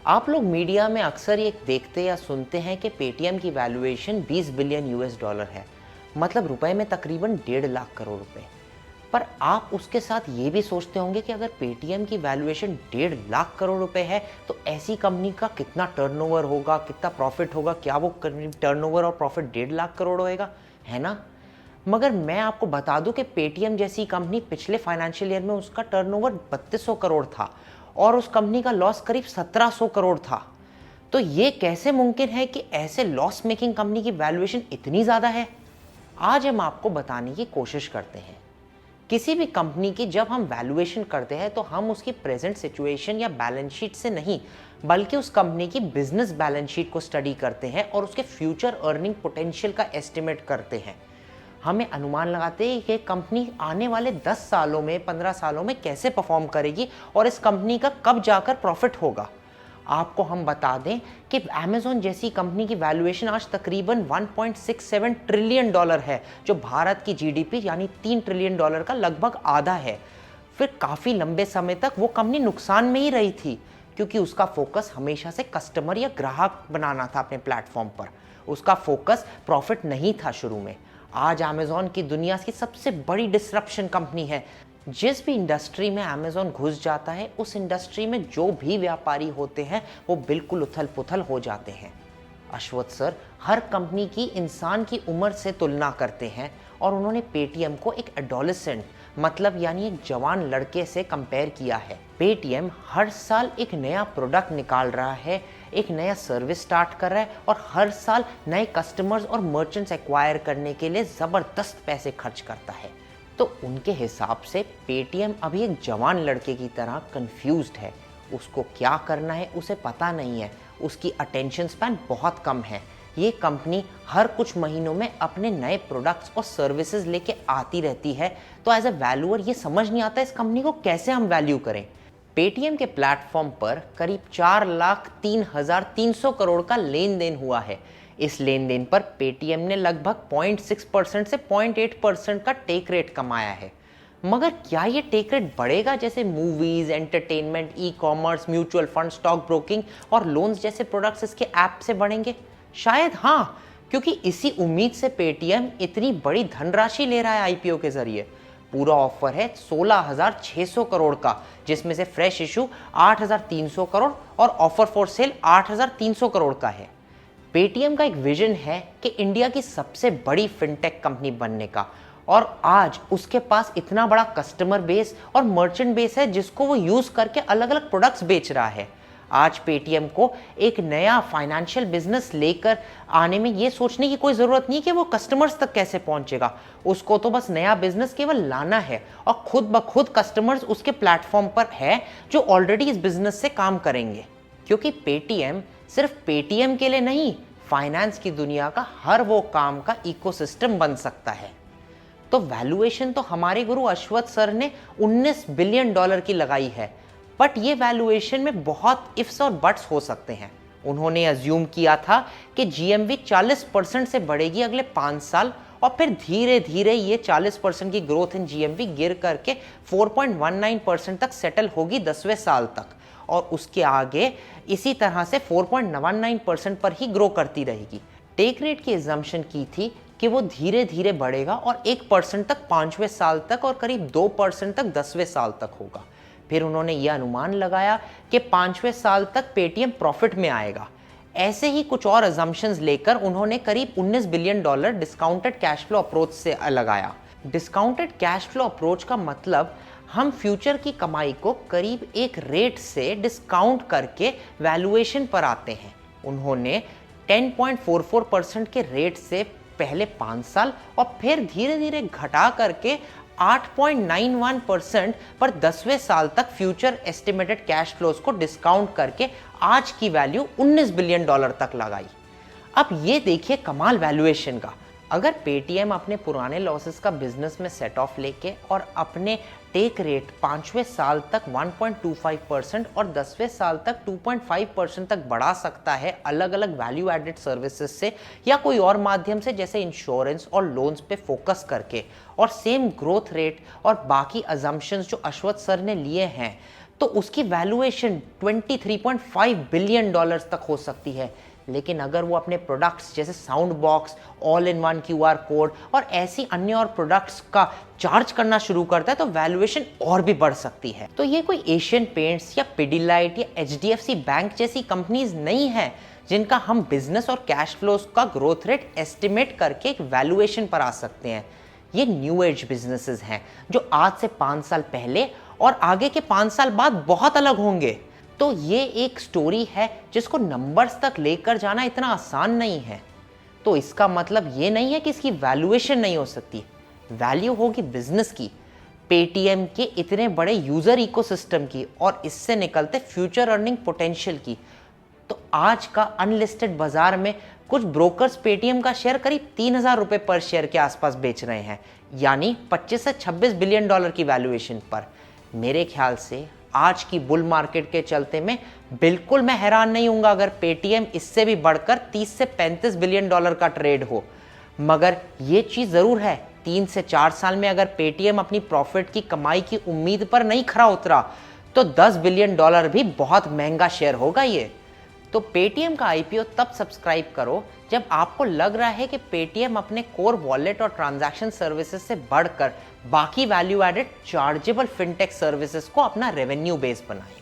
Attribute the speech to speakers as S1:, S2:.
S1: आप लोग मीडिया में अक्सर ये देखते या सुनते हैं कि पेटीएम की वैल्यूएशन 20 बिलियन यूएस डॉलर है, मतलब रुपए में तकरीबन 1.5 लाख करोड़ रुपए। पर आप उसके साथ ये भी सोचते होंगे कि अगर पेटीएम की वैल्यूएशन 1.5 लाख करोड़ रुपए है तो ऐसी कंपनी का कितना टर्नओवर होगा, कितना प्रॉफिट होगा, क्या वो टर्नओवर और प्रॉफिट 1.5 लाख करोड़ होएगा, है ना। मगर मैं आपको बता दूं कि पेटीएम जैसी कंपनी पिछले फाइनेंशियल ईयर में उसका टर्नओवर 3200 करोड़ था और उस कंपनी का लॉस करीब 1700 करोड़ था। तो ये कैसे मुमकिन है कि ऐसे लॉस मेकिंग कंपनी की वैल्यूएशन इतनी ज़्यादा है? आज हम आपको बताने की कोशिश करते हैं। किसी भी कंपनी की जब हम वैल्यूएशन करते हैं तो हम उसकी प्रेजेंट सिचुएशन या बैलेंस शीट से नहीं, बल्कि उस कंपनी की बिजनेस बैलेंस शीट को स्टडी करते हैं और उसके फ्यूचर अर्निंग पोटेंशियल का एस्टिमेट करते हैं। हमें अनुमान लगाते हैं कि कंपनी आने वाले 10 सालों में, 15 सालों में कैसे परफॉर्म करेगी और इस कंपनी का कब जाकर प्रॉफिट होगा। आपको हम बता दें कि अमेज़न जैसी कंपनी की वैल्यूएशन आज तकरीबन 1.67 ट्रिलियन डॉलर है, जो भारत की जीडीपी यानी 3 ट्रिलियन डॉलर का लगभग आधा है। फिर काफ़ी लंबे समय तक वो कंपनी नुकसान में ही रही थी, क्योंकि उसका फोकस हमेशा से कस्टमर या ग्राहक बनाना था अपने प्लेटफॉर्म पर। उसका फोकस प्रॉफिट नहीं था शुरू में। आज अमेज़न की दुनिया की सबसे बड़ी डिसरप्शन कंपनी है। जिस भी इंडस्ट्री में अमेज़न घुस जाता है, उस इंडस्ट्री में जो भी व्यापारी होते हैं वो बिल्कुल उथल पुथल हो जाते हैं। अश्वथ सर हर कंपनी की इंसान की उम्र से तुलना करते हैं और उन्होंने पेटीएम को एक एडोलेसेंट, मतलब यानी एक जवान लड़के से कंपेयर किया है। पेटीएम हर साल एक नया प्रोडक्ट निकाल रहा है, एक नया सर्विस स्टार्ट कर रहा है और हर साल नए कस्टमर्स और मर्चेंट्स एक्वायर करने के लिए ज़बरदस्त पैसे खर्च करता है। तो उनके हिसाब से पेटीएम अभी एक जवान लड़के की तरह कंफ्यूज्ड है। उसको क्या करना है उसे पता नहीं है, उसकी अटेंशन स्पैन बहुत कम है। ये कंपनी हर कुछ महीनों में अपने नए प्रोडक्ट्स और सर्विसेज लेके आती रहती है, तो एज अ वैल्यूअर ये समझ नहीं आता इस कंपनी को कैसे हम वैल्यू करें। पेटीएम के प्लेटफॉर्म पर करीब 4,03,300 करोड़ का लेन देन हुआ है। इस लेन देन पर पेटीएम ने लगभग 0.6% से 0.8% का टेक रेट कमाया है। मगर क्या ये टेक रेट बढ़ेगा जैसे movies, entertainment, e commerce, mutual fund, stock broking और लोन्स जैसे प्रोडक्ट्स इसके ऐप से बढ़ेंगे? शायद हाँ, क्योंकि इसी उम्मीद से पेटीएम इतनी बड़ी धनराशि ले रहा है आईपीओ के जरिए। पूरा ऑफर है 16,600 करोड़ का, जिसमें से फ्रेश इशू 8,300 करोड़ और ऑफर फॉर सेल 8,300 करोड़ का है। पेटीएम का एक विजन है कि इंडिया की सबसे बड़ी फिनटेक कंपनी बनने का, और आज उसके पास इतना बड़ा कस्टमर बेस और मर्चेंट बेस है जिसको वो यूज करके अलग अलग प्रोडक्ट्स बेच रहा है। आज पेटीएम को एक नया फाइनेंशियल बिजनेस लेकर आने में ये सोचने की कोई ज़रूरत नहीं कि वो कस्टमर्स तक कैसे पहुंचेगा। उसको तो बस नया बिजनेस केवल लाना है और खुद ब खुद कस्टमर्स उसके प्लेटफॉर्म पर है जो ऑलरेडी इस बिजनेस से काम करेंगे। क्योंकि पेटीएम सिर्फ पेटीएम के लिए नहीं, फाइनेंस की दुनिया का हर वो काम का इकोसिस्टम बन सकता है। तो वैल्यूएशन तो हमारे गुरु अश्वथ सर ने 19 बिलियन डॉलर की लगाई है, बट ये वैल्यूएशन में बहुत इफ्स और बट्स हो सकते हैं। उन्होंने अज्यूम किया था कि जीएमवी 40% से बढ़ेगी अगले 5 साल, और फिर धीरे धीरे ये 40% की ग्रोथ इन जीएमवी गिर करके 4.19% तक सेटल होगी 10वें साल तक, और उसके आगे इसी तरह से 4.19% पर ही ग्रो करती रहेगी। टेक रेट की एजम्पशन की थी कि वो धीरे धीरे बढ़ेगा और 1% तक 5वें साल तक और करीब 2% तक 10वें साल तक होगा। फिर उन्होंने ये अनुमान लगाया कि 5वें साल तक पेटीएम प्रॉफिट में आएगा। ऐसे ही कुछ और अजम्पशंस लेकर उन्होंने करीब 19 billion dollar discounted cash flow approach से लगाया। डिस्काउंटेड कैश फ्लो अप्रोच का मतलब हम फ्यूचर की कमाई को करीब एक रेट से डिस्काउंट करके वैल्यूएशन पर आते हैं। उन्होंने 10.44% के रेट से पहले 5 साल और फिर धीरे धीरे घटा करके 8.91% पर 10वें साल तक फ्यूचर एस्टिमेटेड कैश फ्लोज को डिस्काउंट करके आज की वैल्यू 19 बिलियन डॉलर तक लगाई। अब ये देखिए कमाल वैल्यूएशन का। अगर पेटीएम अपने पुराने लॉसेस का बिजनेस में सेट ऑफ लेके और अपने टेक रेट 5वें साल तक 1.25% और 10वें साल तक 2.5% तक बढ़ा सकता है अलग अलग वैल्यू एडेड सर्विसेज से या कोई और माध्यम से, जैसे इंश्योरेंस और लोन्स पे फोकस करके, और सेम ग्रोथ रेट और बाकी अजम्पशंस जो अश्वथ सर ने लिए हैं, तो उसकी वैल्यूएशन 23.5 बिलियन डॉलर्स तक हो सकती है। लेकिन अगर वो अपने प्रोडक्ट्स जैसे sound box, all in one QR code और ऐसी अन्य और प्रोडक्ट्स का चार्ज करना शुरू करता है तो वैल्यूएशन और भी बढ़ सकती है। तो ये कोई एशियन पेंट्स या पिडिलाइट या एचडीएफसी बैंक जैसी कंपनीज नहीं है जिनका हम बिजनेस और कैश फ्लोज का ग्रोथ रेट एस्टिमेट करके एक वैल्यूएशन पर आ सकते हैं। ये न्यू एज बिजनेसेस हैं जो आज से 5 साल पहले और आगे के 5 साल बाद बहुत अलग होंगे। तो ये एक स्टोरी है जिसको नंबर्स तक लेकर जाना इतना आसान नहीं है। तो इसका मतलब ये नहीं है कि इसकी वैल्यूएशन नहीं हो सकती, वैल्यू होगी बिजनेस की, पेटीएम के इतने बड़े यूजर इकोसिस्टम की और इससे निकलते फ्यूचर अर्निंग पोटेंशियल की। तो आज का अनलिस्टेड बाजार में कुछ ब्रोकर्स पेटीएम का शेयर करीब 3,000 रुपए पर शेयर के आसपास बेच रहे हैं, यानी 25 से 26 बिलियन डॉलर की वैल्यूएशन पर। मेरे ख्याल से आज की बुल मार्केट के चलते में बिल्कुल मैं हैरान नहीं हूंगा अगर पेटीएम इससे भी बढ़कर 30 से 35 बिलियन डॉलर का ट्रेड हो। मगर ये चीज जरूर है, 3 से 4 साल में अगर पेटीएम अपनी प्रॉफिट की कमाई की उम्मीद पर नहीं खरा उतरा तो 10 बिलियन डॉलर भी बहुत महंगा शेयर होगा ये। तो पेटीएम का आईपीओ तब सब्सक्राइब करो जब आपको लग रहा है कि पेटीएम अपने कोर वॉलेट और ट्रांजैक्शन सर्विसेज से बढ़कर बाकी value added chargeable fintech services को अपना रेवेन्यू बेस बनाए।